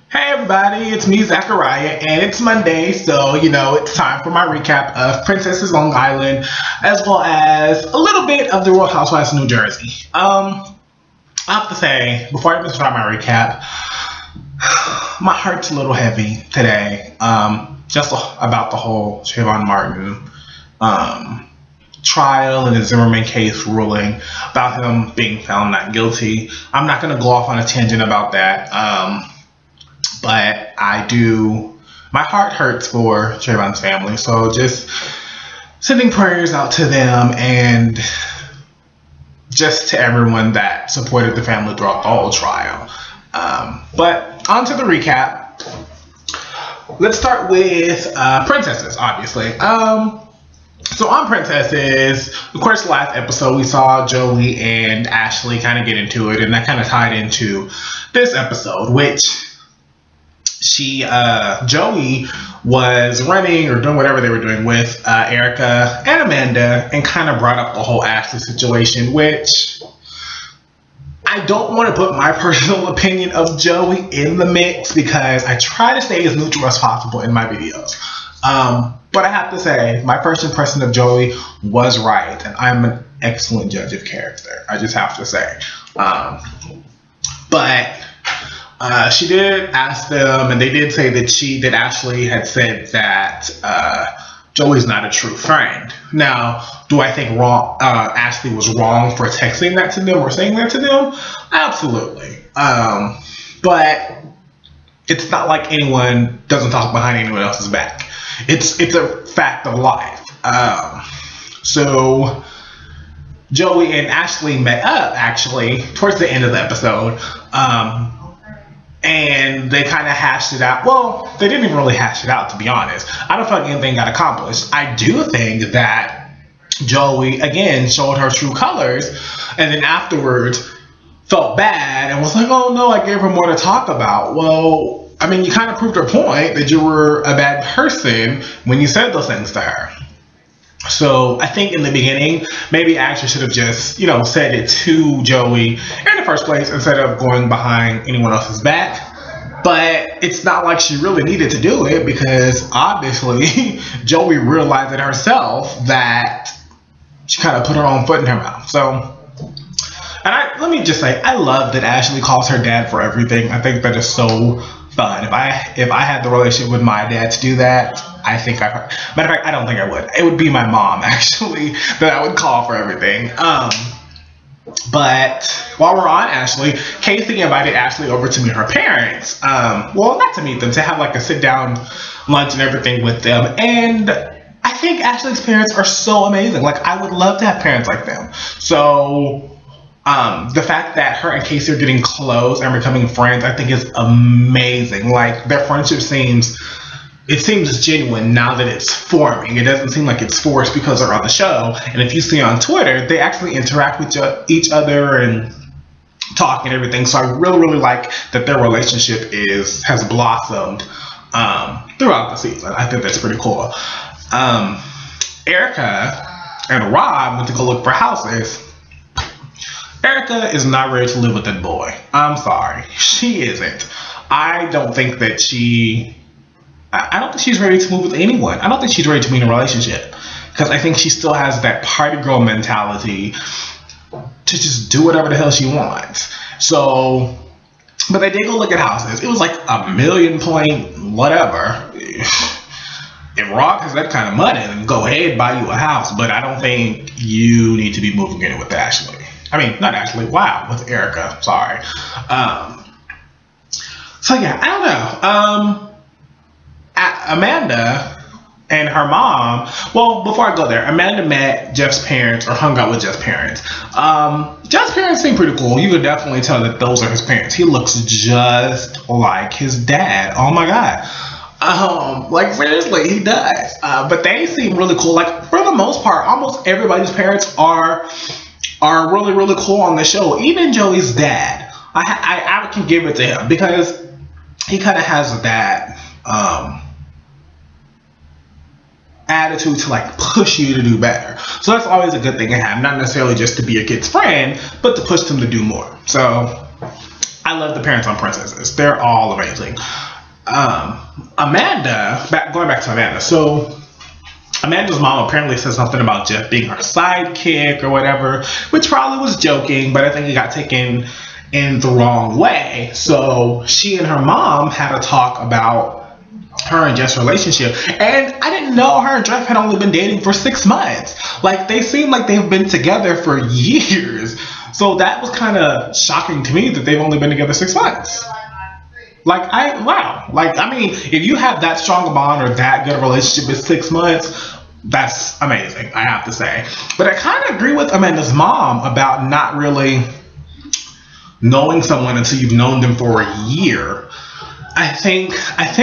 Hey everybody, it's me, Zachariyah, and it's Monday, so it's time for my recap of Princesses Long Island, as well as a little bit of the Real Housewives of New Jersey. I have to say, before I even start my recap, my heart's a little heavy today, just about the whole Trayvon Martin trial and the Zimmerman case ruling about him being found not guilty. I'm not going to go off on a tangent about that. But my heart hurts for Trayvon's family. So just sending prayers out to them and just to everyone that supported the family throughout the whole trial. But on to the recap. Let's start with Princesses, obviously. So on Princesses, of course, last episode we saw Joey and Ashley kind of get into it, and that kind of tied into this episode, which Joey was running or doing whatever they were doing with Erica and Amanda, and kind of brought up the whole Ashley situation, which I don't want to put my personal opinion of Joey in the mix because I try to stay as neutral as possible in my videos. But I have to say, my first impression of Joey was right, and I'm an excellent judge of character. I just have to say. But she did ask them, and they did say that Ashley had said that Joey's not a true friend. Now, do I think Ashley was wrong for texting that to them or saying that to them? Absolutely. But it's not like anyone doesn't talk behind anyone else's back. It's a fact of life. So Joey and Ashley met up actually towards the end of the episode. And they kind of hashed it out. Well, they didn't even really hash it out, to be honest. I don't feel like anything got accomplished. I do think that Joey, again, showed her true colors, and then afterwards felt bad and was like, oh no, I gave her more to talk about. Well, I mean, you kind of proved her point that you were a bad person when you said those things to her. So I think in the beginning, maybe Ashley should have just, said it to Joey in the first place instead of going behind anyone else's back. But it's not like she really needed to do it because obviously Joey realized it herself that she kind of put her own foot in her mouth. So, and let me just say, I love that Ashley calls her dad for everything. I think that is so fun. If I had the relationship with my dad to do that, matter of fact, I don't think I would. It would be my mom, actually, that I would call for everything. But while we're on Ashley, Casey invited Ashley over to meet her parents. Well, not to meet them, to have like a sit-down lunch and everything with them. And I think Ashley's parents are so amazing. Like, I would love to have parents like them. So the fact that her and Casey are getting close and becoming friends, I think is amazing. Like, their friendship seems genuine now that it's forming. It doesn't seem like it's forced because they're on the show. And if you see on Twitter, they actually interact with each other and talk and everything. So I really, really like that their relationship has blossomed throughout the season. I think that's pretty cool. Erica and Rob went to go look for houses. Erica is not ready to live with that boy. I'm sorry. She isn't. I don't think she's ready to move with anyone. I don't think she's ready to be in a relationship. Because I think she still has that party girl mentality to just do whatever the hell she wants. So, but they did go look at houses. It was like $1 million point whatever. If Rob has that kind of money, then go ahead, buy you a house. But I don't think you need to be moving in with Ashley. I mean, not Ashley. Wow, with Erica. Sorry. So yeah, I don't know. Amanda and her mom, well, before I go there, Amanda met Jeff's parents or hung out with Jeff's parents. Jeff's parents seem pretty cool. You could definitely tell that those are his parents. He looks just like his dad. Oh my God. Like seriously, he does. But they seem really cool. Like for the most part, almost everybody's parents are really, really cool on the show. Even Joey's dad. I can give it to him because he kind of has that attitude to like push you to do better. So that's always a good thing to have, not necessarily just to be a kid's friend, but to push them to do more. So I love the parents on Princesses. They're all amazing. Amanda, going back to Amanda. So Amanda's mom apparently said something about Jeff being her sidekick or whatever, which probably was joking, but I think it got taken in the wrong way. So she and her mom had a talk about her and Jeff's relationship, and I didn't know her and Jeff had only been dating for 6 months. Like, they seem like they've been together for years. So that was kind of shocking to me that they've only been together 6 months. Wow. Like, I mean, if you have that strong a bond or that good a relationship in 6 months, that's amazing, I have to say. But I kind of agree with Amanda's mom about not really knowing someone until you've known them for a year. I think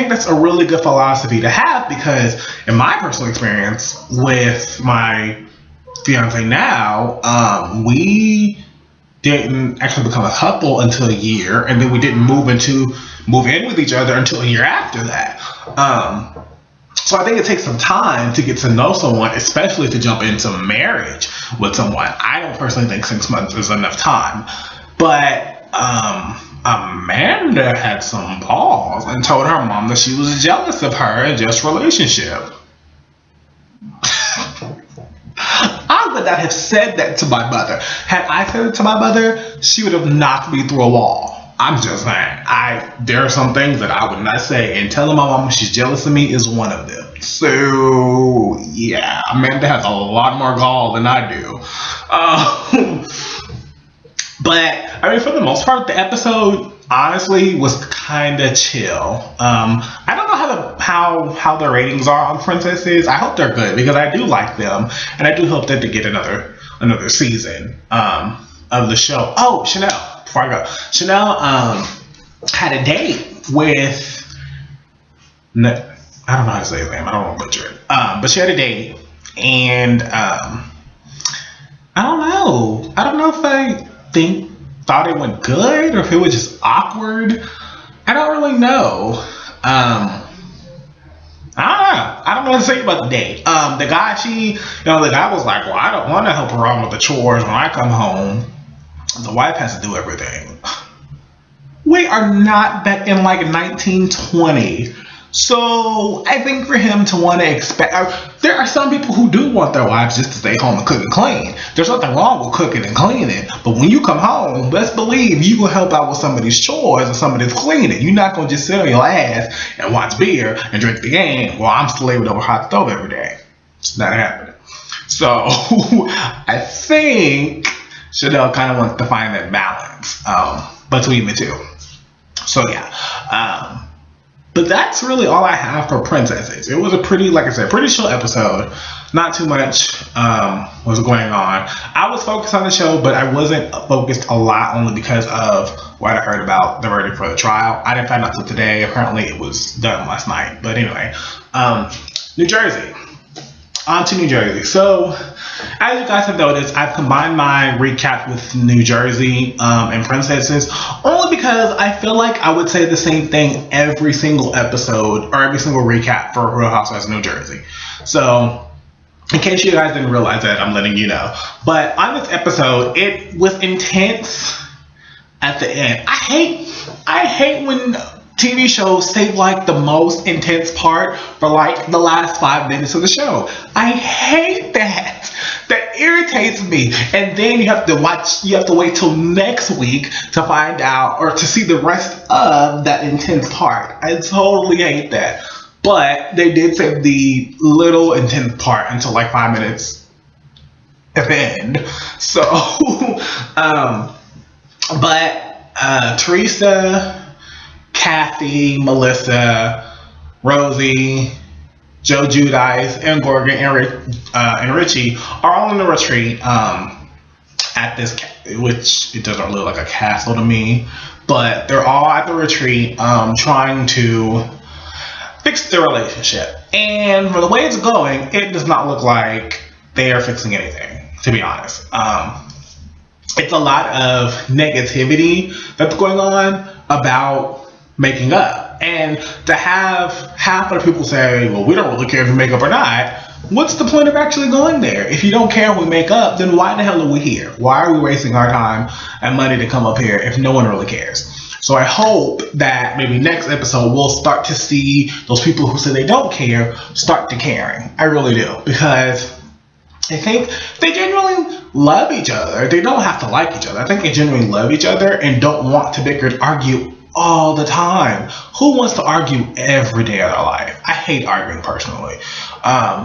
that's a really good philosophy to have, because in my personal experience with my fiance now, we didn't actually become a couple until a year, and then we didn't move in with each other until a year after that. So I think it takes some time to get to know someone, especially to jump into marriage with someone. I don't personally think 6 months is enough time, but Amanda had some balls and told her mom that she was jealous of her and Jeff's relationship. I would not have said that to my mother. Had I said it to my mother, she would have knocked me through a wall. I'm just saying. There are some things that I would not say, and telling my mom she's jealous of me is one of them. So yeah, Amanda has a lot more gall than I do. But I mean, for the most part, the episode honestly was kind of chill. I don't know how the ratings are on Princesses. I hope they're good, because I do like them, and I do hope that they get another season of the show. Oh, Chanel, before I go, Chanel had a date with, I don't know how to say his name. I don't want to butcher it. But she had a date, and I don't know if I thought it went good or if it was just awkward. I don't really know. I don't know what to say about the date. The guy was like, well, I don't want to help around with the chores when I come home. The wife has to do everything. We are not back in like 1920. So I think for him to want to expect, there are some people who do want their wives just to stay home and cook and clean. There's nothing wrong with cooking and cleaning, but when you come home, best believe you will help out with somebody's chores or somebody's cleaning. You're not going to just sit on your ass and watch beer and drink the game while I'm slaving over a hot stove every day. It's not happening. So I think Chanel kind of wants to find that balance between the two. So yeah. But that's really all I have for Princesses. It was a pretty chill episode. Not too much was going on. I was focused on the show, but I wasn't focused a lot, only because of what I heard about the verdict for the trial. I didn't find out until today. Apparently it was done last night. But anyway, New Jersey. On to New Jersey. So, as you guys have noticed, I've combined my recap with New Jersey and Princesses, only because I feel like I would say the same thing every single episode or every single recap for Real Housewives of New Jersey. So, in case you guys didn't realize that, I'm letting you know. But on this episode, it was intense at the end. I hate when TV shows save like the most intense part for like the last 5 minutes of the show. I hate that. That irritates me. And then you have to wait till next week to find out or to see the rest of that intense part. I totally hate that. But they did save the little intense part until like 5 minutes at the end. So, Teresa, Kathy, Melissa, Rosie, Joe Giudice, and Gorgon and Richie are all in the retreat at this, which it doesn't look like a castle to me, but they're all at the retreat trying to fix their relationship. And for the way it's going, it does not look like they are fixing anything, to be honest. It's a lot of negativity that's going on about making up. And to have half of the people say, well, we don't really care if you make up or not, what's the point of actually going there? If you don't care if we make up, then why the hell are we here? Why are we wasting our time and money to come up here if no one really cares? So I hope that maybe next episode we'll start to see those people who say they don't care start to caring. I really do, because I think they genuinely love each other. They don't have to like each other. I think they genuinely love each other and don't want to bicker and argue all the time. Who wants to argue every day of their life? I hate arguing personally.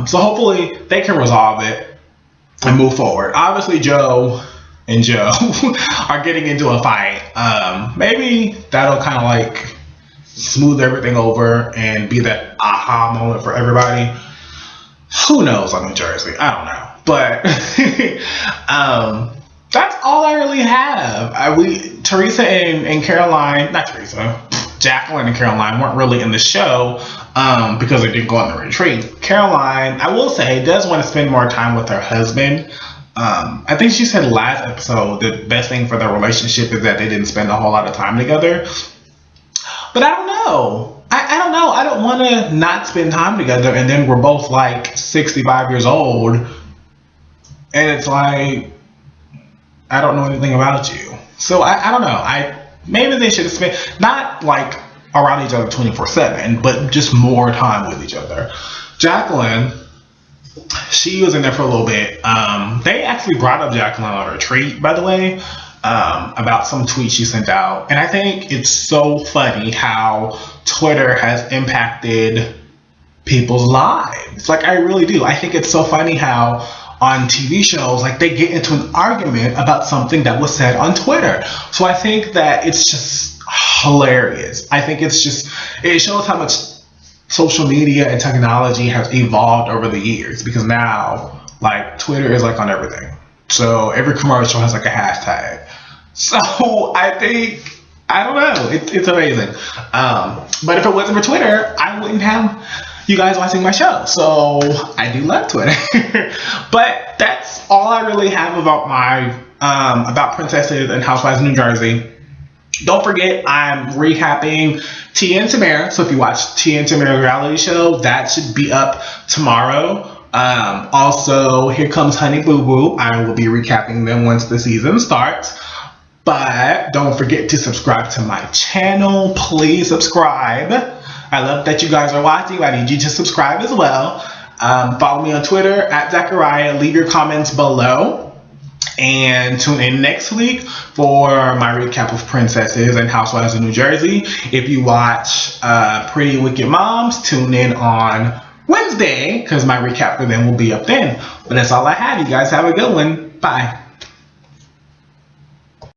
So hopefully they can resolve it and move forward. Obviously Joe and Joe are getting into a fight. Maybe that'll kind of like smooth everything over and be that aha moment for everybody. Who knows on New Jersey? I don't know. But that's all I really have. Jacqueline and Caroline weren't really in the show because they didn't go on the retreat. Caroline, I will say, does want to spend more time with her husband. I think she said last episode the best thing for their relationship is that they didn't spend a whole lot of time together. But I don't know. I don't know. I don't want to not spend time together and then we're both like 65 years old and it's like, I don't know anything about you. So I don't know. Maybe they should have spent, not like around each other 24/7, but just more time with each other. Jacqueline, she was in there for a little bit. They actually brought up Jacqueline on a retreat, by the way, about some tweet she sent out. And I think it's so funny how Twitter has impacted people's lives. Like, I really do. I think it's so funny how on TV shows, like, they get into an argument about something that was said on Twitter. So I think that it's just hilarious. I think it's just, it shows how much social media and technology has evolved over the years, because now, like, Twitter is like on everything. So every commercial has like a hashtag. So I think, I don't know, it's amazing. But if it wasn't for Twitter, I wouldn't have you guys watching my show. So I do love Twitter. But that's all I really have about my about Princesses and Housewives of New Jersey. Don't forget, I'm recapping Tia and Tamara. So if you watch Tia and Tamara reality show, that should be up tomorrow. Also, Here Comes Honey Boo Boo. I will be recapping them once the season starts. But don't forget to subscribe to my channel. Please subscribe. I love that you guys are watching. I need you to subscribe as well. Follow me on Twitter at Zachariyah. Leave your comments below. And tune in next week for my recap of Princesses and Housewives of New Jersey. If you watch Pretty Wicked Moms, tune in on Wednesday, because my recap for them will be up then. But that's all I have. You guys have a good one. Bye.